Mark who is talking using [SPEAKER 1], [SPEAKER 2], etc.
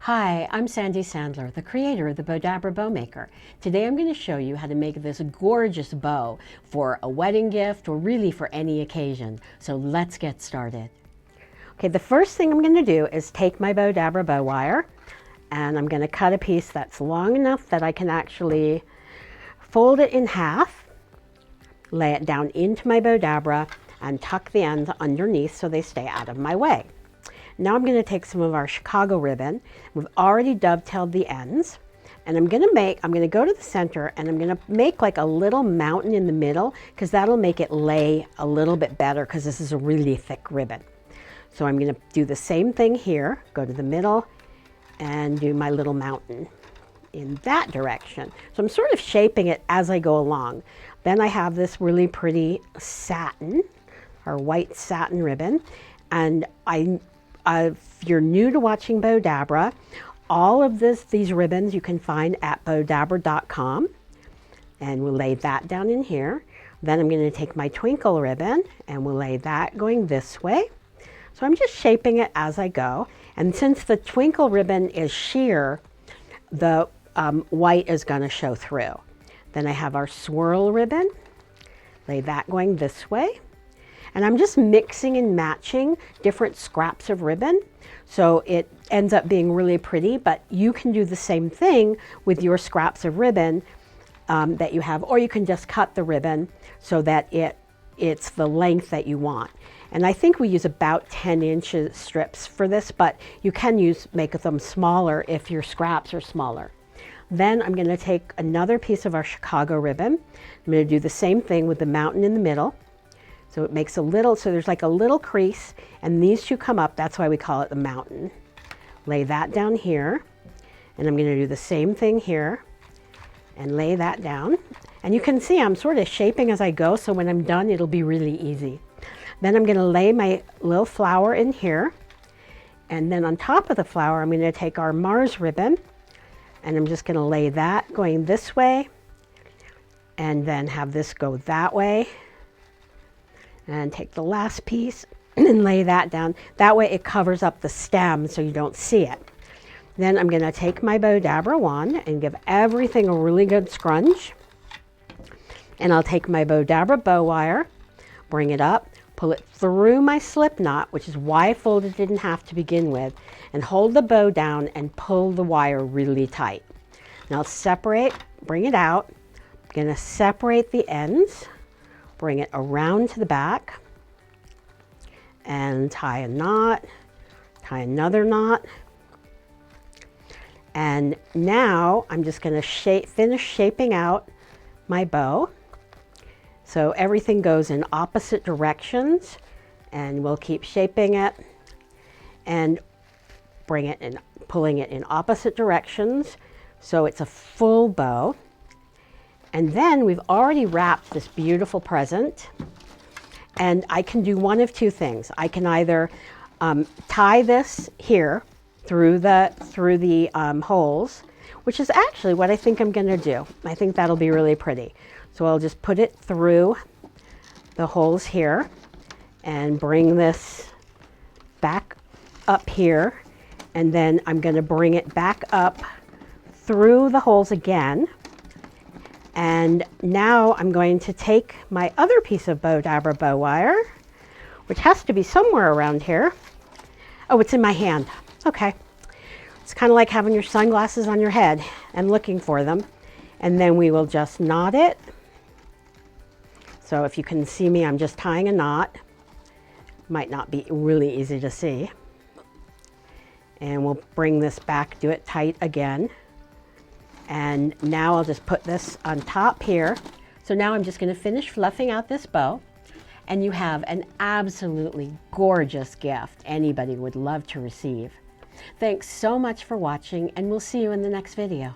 [SPEAKER 1] Hi, I'm Sandy Sandler, the creator of the Bowdabra Bowmaker. Today I'm going to show you how to make this gorgeous bow for a wedding gift or really for any occasion. So let's get started. Okay, the first thing I'm going to do is take my Bowdabra bow wire and I'm going to cut a piece that's long enough that I can actually fold it in half, lay it down into my Bowdabra and tuck the ends underneath so they stay out of my way. Now I'm going to take some of our Chicago ribbon. We've already dovetailed the ends. And I'm going to go to the center and I'm going to make like a little mountain in the middle because that'll make it lay a little bit better because this is a really thick ribbon. So I'm going to do the same thing here, go to the middle and do my little mountain in that direction. So I'm sort of shaping it as I go along. Then I have this really pretty satin, or white satin ribbon. And if you're new to watching Bowdabra, all of these ribbons you can find at bowdabra.com, and we'll lay that down in here. Then I'm going to take my twinkle ribbon and we'll lay that going this way. So I'm just shaping it as I go, and since the twinkle ribbon is sheer, the white is going to show through. Then I have our swirl ribbon, lay that going this way. And I'm just mixing and matching different scraps of ribbon. So it ends up being really pretty, but you can do the same thing with your scraps of ribbon that you have, or you can just cut the ribbon so that it's the length that you want. And I think we use about 10-inch strips for this, but you can make them smaller if your scraps are smaller. Then I'm going to take another piece of our Chicago ribbon. I'm going to do the same thing with the mountain in the middle. So it makes a little, so there's like a little crease, and these two come up, that's why we call it the mountain. Lay that down here, and I'm going to do the same thing here, and lay that down. And you can see I'm sort of shaping as I go, so when I'm done, it'll be really easy. Then I'm going to lay my little flower in here, and then on top of the flower, I'm going to take our Mars ribbon, and I'm just going to lay that going this way, and then have this go that way. And take the last piece and lay that down. That way it covers up the stem so you don't see it. Then I'm going to take my Bowdabra wand and give everything a really good scrunch. And I'll take my Bowdabra bow wire, bring it up, pull it through my slip knot, which is why I folded it in half to begin with, and hold the bow down and pull the wire really tight. Now separate, bring it out. I'm going to separate the ends. Bring it around to the back and tie a knot, tie another knot. And now I'm just going to finish shaping out my bow. So everything goes in opposite directions, and we'll keep shaping it and pulling it in opposite directions so it's a full bow. And then we've already wrapped this beautiful present, and I can do one of two things. I can either tie this here through the holes, which is actually what I think I'm going to do. I think that'll be really pretty. So I'll just put it through the holes here and bring this back up here, and then I'm going to bring it back up through the holes again. And now I'm going to take my other piece of Bowdabra bow wire, which has to be somewhere around here. Oh, it's in my hand. Okay. It's kind of like having your sunglasses on your head and looking for them. And then we will just knot it. So if you can see me, I'm just tying a knot. Might not be really easy to see. And we'll bring this back, do it tight again. And now I'll just put this on top here. So now I'm just going to finish fluffing out this bow, and you have an absolutely gorgeous gift anybody would love to receive. Thanks so much for watching, and we'll see you in the next video.